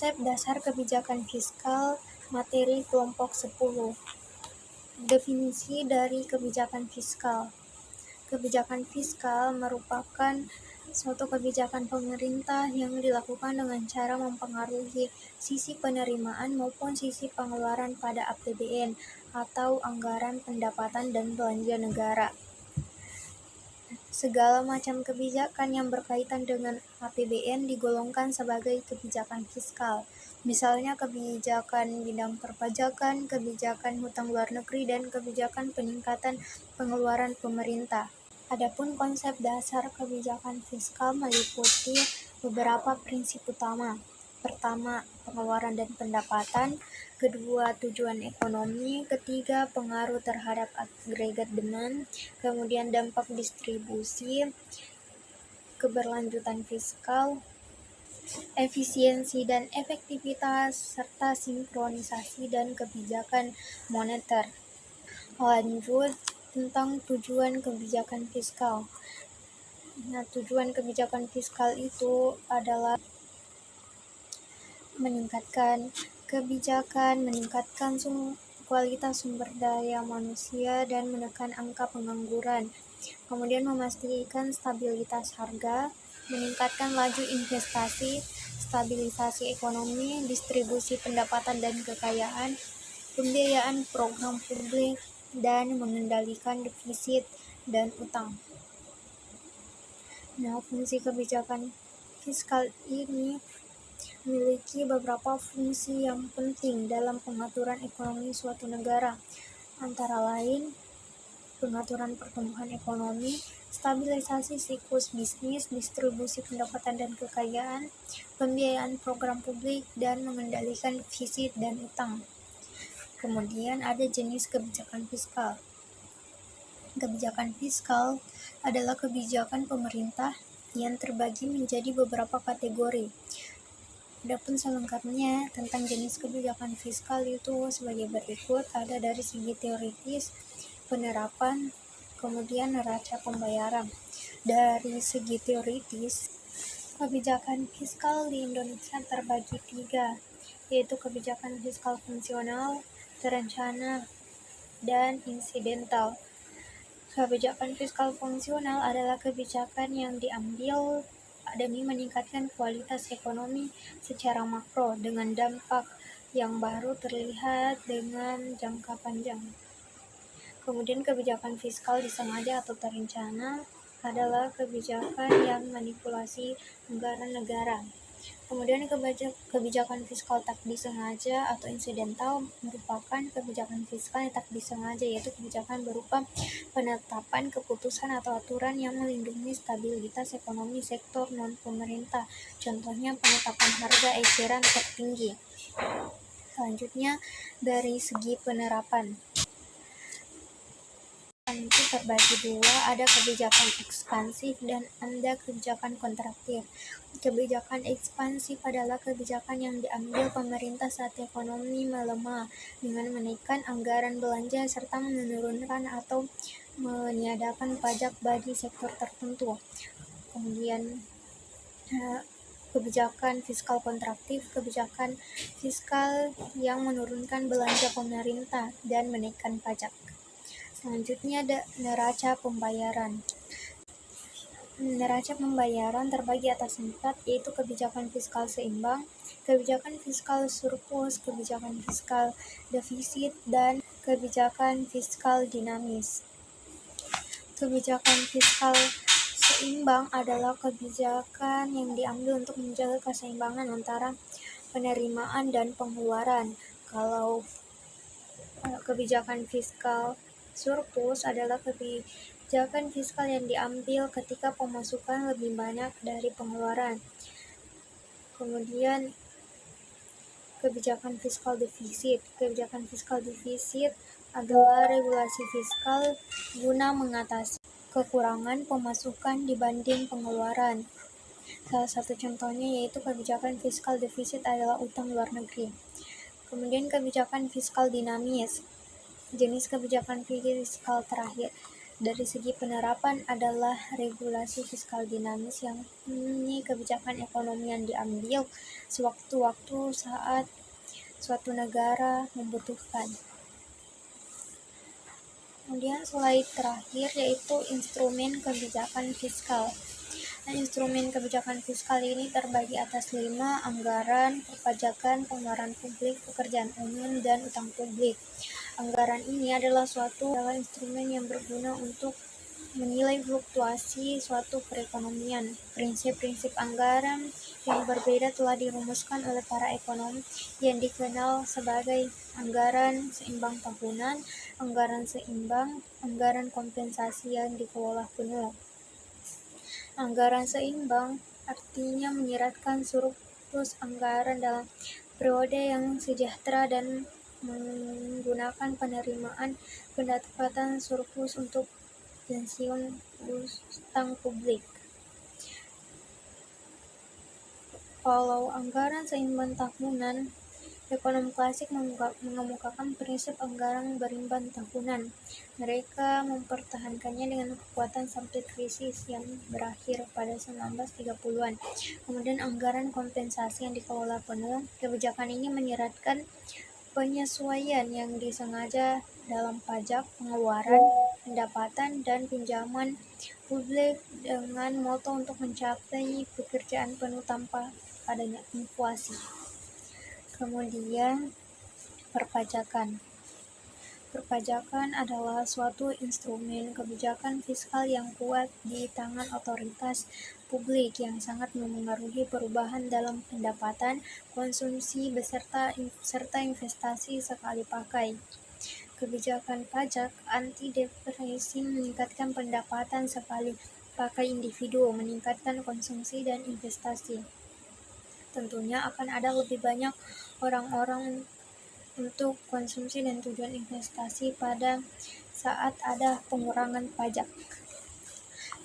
Konsep dasar kebijakan fiskal, materi kelompok 10. Definisi dari kebijakan fiskal. Kebijakan fiskal merupakan suatu kebijakan pemerintah yang dilakukan dengan cara mempengaruhi sisi penerimaan maupun sisi pengeluaran pada APBN atau anggaran pendapatan dan belanja negara. Segala macam kebijakan yang berkaitan dengan APBN digolongkan sebagai kebijakan fiskal. Misalnya kebijakan bidang perpajakan, kebijakan hutang luar negeri, dan kebijakan peningkatan pengeluaran pemerintah. Adapun konsep dasar kebijakan fiskal meliputi beberapa prinsip utama. Pertama, pengeluaran dan pendapatan. Kedua, tujuan ekonomi. Ketiga, pengaruh terhadap agregat demand. Kemudian dampak distribusi, keberlanjutan fiskal, efisiensi dan efektivitas, serta sinkronisasi dan kebijakan moneter. Lanjut tentang tujuan kebijakan fiskal. Tujuan kebijakan fiskal itu adalah meningkatkan kualitas sumber daya manusia dan menekan angka pengangguran. Kemudian memastikan stabilitas harga, meningkatkan laju investasi, stabilisasi ekonomi, distribusi pendapatan dan kekayaan, pembiayaan program publik, dan mengendalikan defisit dan utang. Fungsi kebijakan fiskal ini memiliki beberapa fungsi yang penting dalam pengaturan ekonomi suatu negara, antara lain pengaturan pertumbuhan ekonomi, stabilisasi siklus bisnis, distribusi pendapatan dan kekayaan, pembiayaan program publik, dan mengendalikan defisit dan utang. Kemudian ada jenis kebijakan fiskal. Kebijakan fiskal adalah kebijakan pemerintah yang terbagi menjadi beberapa kategori. Adapun selengkapnya tentang jenis kebijakan fiskal itu sebagai berikut. Ada dari segi teoritis, penerapan, kemudian neraca pembayaran. Dari segi teoritis, kebijakan fiskal di Indonesia terbagi 3, yaitu kebijakan fiskal fungsional, terencana, dan insidental. Kebijakan fiskal fungsional adalah kebijakan yang diambil demi meningkatkan kualitas ekonomi secara makro dengan dampak yang baru terlihat dengan jangka panjang. Kemudian kebijakan fiskal disengaja atau terencana adalah kebijakan yang manipulasi anggaran negara. Kemudian kebijakan fiskal tak disengaja atau insidental merupakan kebijakan fiskal yang tak disengaja, yaitu kebijakan berupa penetapan keputusan atau aturan yang melindungi stabilitas ekonomi sektor non-pemerintah. Contohnya penetapan harga eceran tertinggi. Selanjutnya dari segi penerapan. Itu terbagi 2, ada kebijakan ekspansif dan ada kebijakan kontraktif. Kebijakan ekspansif adalah kebijakan yang diambil pemerintah saat ekonomi melemah dengan menaikkan anggaran belanja serta menurunkan atau meniadakan pajak bagi sektor tertentu. Kemudian kebijakan fiskal kontraktif, kebijakan fiskal yang menurunkan belanja pemerintah dan menaikkan pajak. Selanjutnya ada neraca pembayaran. Neraca pembayaran terbagi atas 4, yaitu kebijakan fiskal seimbang, kebijakan fiskal surplus, kebijakan fiskal defisit, dan kebijakan fiskal dinamis. Kebijakan fiskal seimbang adalah kebijakan yang diambil untuk menjaga keseimbangan antara penerimaan dan pengeluaran. Kalau kebijakan fiskal surplus adalah kebijakan fiskal yang diambil ketika pemasukan lebih banyak dari pengeluaran. Kemudian kebijakan fiskal defisit. Kebijakan fiskal defisit adalah regulasi fiskal guna mengatasi kekurangan pemasukan dibanding pengeluaran. Salah satu contohnya yaitu kebijakan fiskal defisit adalah utang luar negeri. Kemudian kebijakan fiskal dinamis. Jenis kebijakan fiskal terakhir Dari segi penerapan adalah regulasi fiskal dinamis yang ini kebijakan ekonomi yang diambil sewaktu-waktu saat suatu negara membutuhkan. Kemudian slide terakhir yaitu instrumen kebijakan fiskal. Nah, instrumen kebijakan fiskal ini terbagi atas 5: anggaran, perpajakan, pengeluaran publik, pekerjaan umum, dan utang publik. Anggaran ini adalah instrumen yang berguna untuk menilai fluktuasi suatu perekonomian. Prinsip-prinsip anggaran yang berbeda telah dirumuskan oleh para ekonom yang dikenal sebagai anggaran seimbang tahunan, anggaran seimbang, anggaran kompensasi yang dikelola penuh. Anggaran seimbang artinya menyiratkan surplus anggaran dalam periode yang sejahtera dan menggunakan penerimaan pendapatan surplus untuk pensiun utang publik. Kalau anggaran seimbang tahunan, ekonom klasik mengemukakan prinsip anggaran berimbang tahunan. Mereka mempertahankannya dengan kekuatan sampai krisis yang berakhir pada 1930-an. Kemudian anggaran kompensasi yang dikelola penuh. Kebijakan ini menyiratkan penyesuaian yang disengaja dalam pajak, pengeluaran, pendapatan, dan pinjaman publik dengan moto untuk mencapai pekerjaan penuh tanpa adanya inflasi. Kemudian perpajakan. Perpajakan adalah suatu instrumen kebijakan fiskal yang kuat di tangan otoritas publik yang sangat memengaruhi perubahan dalam pendapatan, konsumsi, serta investasi sekali pakai. Kebijakan pajak anti-deflasi meningkatkan pendapatan sekali pakai individu, meningkatkan konsumsi dan investasi. Tentunya akan ada lebih banyak orang-orang untuk konsumsi dan tujuan investasi pada saat ada pengurangan pajak.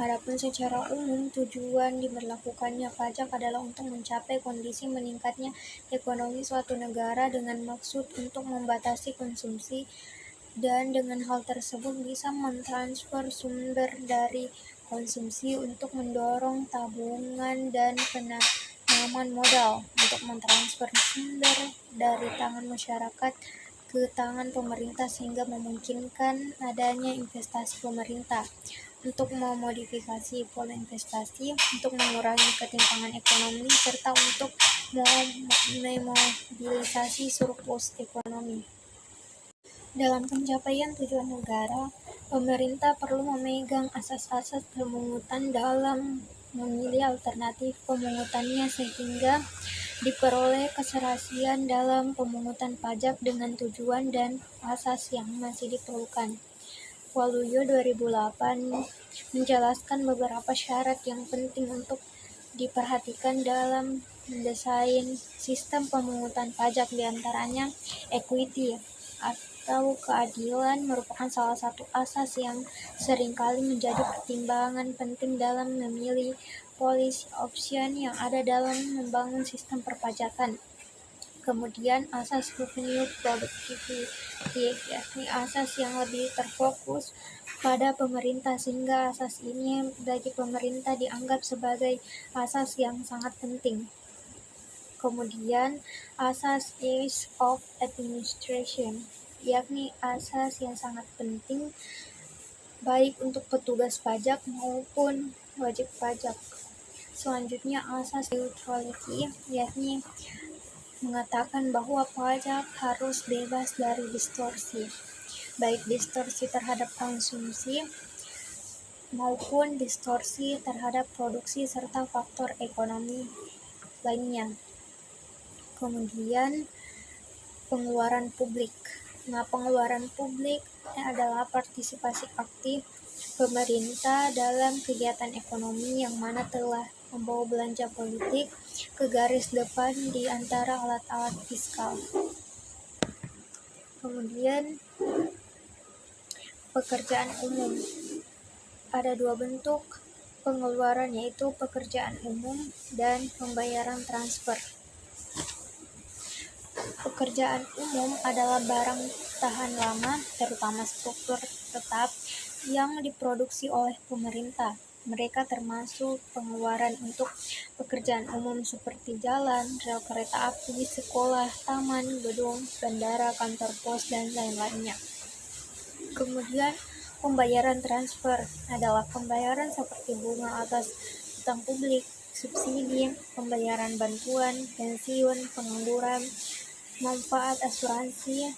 Adapun secara umum, tujuan diberlakukannya pajak adalah untuk mencapai kondisi meningkatnya ekonomi suatu negara dengan maksud untuk membatasi konsumsi, dan dengan hal tersebut bisa mentransfer sumber dari konsumsi untuk mendorong tabungan dan penanaman modal, untuk mentransfer sumber dari tangan masyarakat ke tangan pemerintah sehingga memungkinkan adanya investasi pemerintah, untuk memodifikasi pola investasi, untuk mengurangi ketimpangan ekonomi, serta untuk memobilisasi surplus ekonomi. Dalam pencapaian tujuan negara, pemerintah perlu memegang asas-asas pemungutan dalam memilih alternatif pemungutannya sehingga diperoleh keserasian dalam pemungutan pajak dengan tujuan dan asas yang masih diperlukan. Waluyo 2008 menjelaskan beberapa syarat yang penting untuk diperhatikan dalam mendesain sistem pemungutan pajak, diantaranya equity atau keadilan merupakan salah satu asas yang seringkali menjadi pertimbangan penting dalam memilih policy option yang ada dalam membangun sistem perpajakan. Kemudian asas revenue productivity, yakni asas yang lebih terfokus pada pemerintah, sehingga asas ini bagi pemerintah dianggap sebagai asas yang sangat penting. Kemudian asas ease of administration, yakni asas yang sangat penting baik untuk petugas pajak maupun wajib pajak. Selanjutnya asas neutrality, yakni mengatakan bahwa pajak harus bebas dari distorsi, baik distorsi terhadap konsumsi maupun distorsi terhadap produksi serta faktor ekonomi lainnya. Kemudian pengeluaran publik. Nah, pengeluaran publik adalah partisipasi aktif pemerintah dalam kegiatan ekonomi yang mana telah membawa belanja politik ke garis depan di antara alat-alat fiskal. Kemudian pekerjaan umum. Ada dua bentuk pengeluaran, yaitu pekerjaan umum dan pembayaran transfer. Pekerjaan umum adalah barang tahan lama, terutama struktur tetap, yang diproduksi oleh pemerintah. Mereka termasuk pengeluaran untuk pekerjaan umum seperti jalan, rel kereta api, sekolah, taman, gedung, bandara, kantor pos, dan lain-lainnya. Kemudian pembayaran transfer adalah pembayaran seperti bunga atas utang publik, subsidi, pembayaran bantuan, pensiun, pengangguran, manfaat asuransi,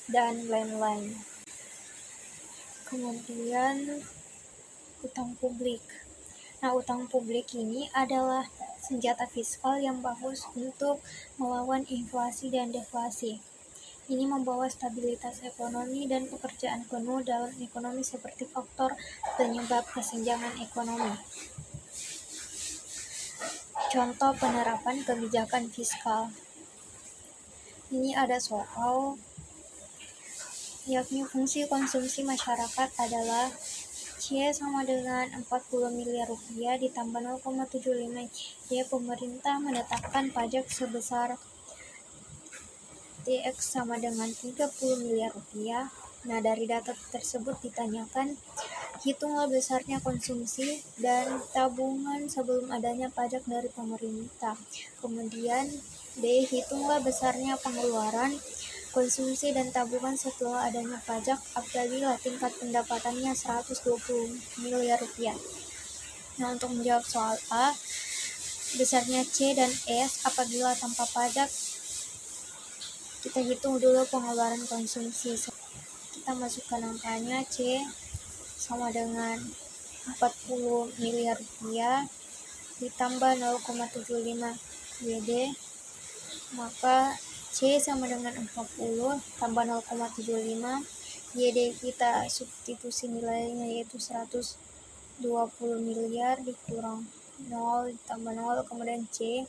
dan lain-lain. Kemudian utang publik. Nah, utang publik ini adalah senjata fiskal yang bagus untuk melawan inflasi dan deflasi. Ini membawa stabilitas ekonomi dan pekerjaan penuh dalam ekonomi seperti faktor penyebab kesenjangan ekonomi. Contoh penerapan kebijakan fiskal. Ini ada soal, yakni fungsi konsumsi masyarakat adalah C sama dengan 40 miliar rupiah ditambah 0,75 Y. Pemerintah menetapkan pajak sebesar TX sama dengan 30 miliar rupiah. Nah, dari data tersebut ditanyakan, hitunglah besarnya konsumsi dan tabungan sebelum adanya pajak dari pemerintah. Kemudian D, hitunglah besarnya pengeluaran, konsumsi dan tabungan setelah adanya pajak apabila tingkat pendapatannya 120 miliar rupiah. Nah, untuk menjawab soal A, besarnya C dan S apabila tanpa pajak, kita hitung dulu pengeluaran konsumsi. Kita masukkan angkanya, C sama dengan 40 miliar rupiah ditambah 0,75 YD, maka C sama dengan 40 tambah 0,75 YD kita substitusi nilainya yaitu 120 miliar dikurang 0 ditambah 0, kemudian C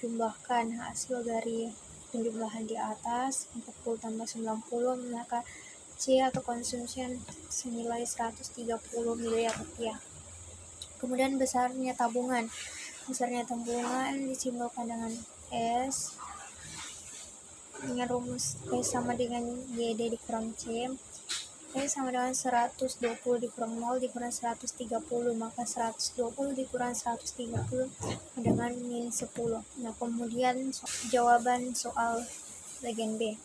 jumlahkan hasil dari penjumlahan di atas 40 tambah 90, maka C atau konsumsi senilai 130 miliar rupiah. Kemudian besarnya tabungan disimbolkan dengan S dengan rumus S sama dengan YD dikurang C. S sama dengan 120 dikurang 0 dikurang 130, maka 120 dikurang 130 dengan min 10. Nah, kemudian jawaban soal bagian B.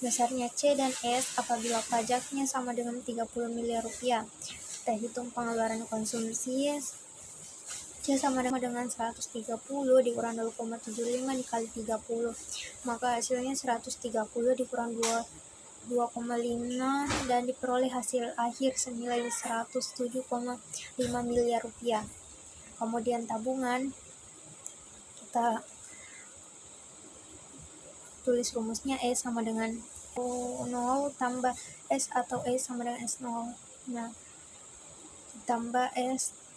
Besarnya C dan S apabila pajaknya sama dengan 30 miliar rupiah. Kita hitung pengeluaran konsumsi. C sama dengan 130 dikurang 0,75 dikali 30, maka hasilnya 130 dikurang 2,5 dan diperoleh hasil akhir senilai 107,5 miliar rupiah. Kemudian tabungan, kita tulis rumusnya E sama dengan 0 tambah S atau E sama dengan S0. Nah, ditambah S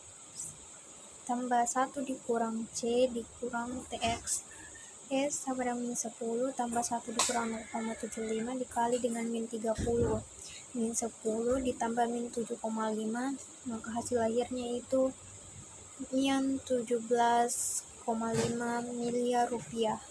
tambah 1 dikurang C dikurang TX. S sama dengan min 10 tambah 1 dikurang 0,75 dikali dengan min 30. Min 10 ditambah min 7,5, maka hasil akhirnya itu min 17,5 miliar rupiah.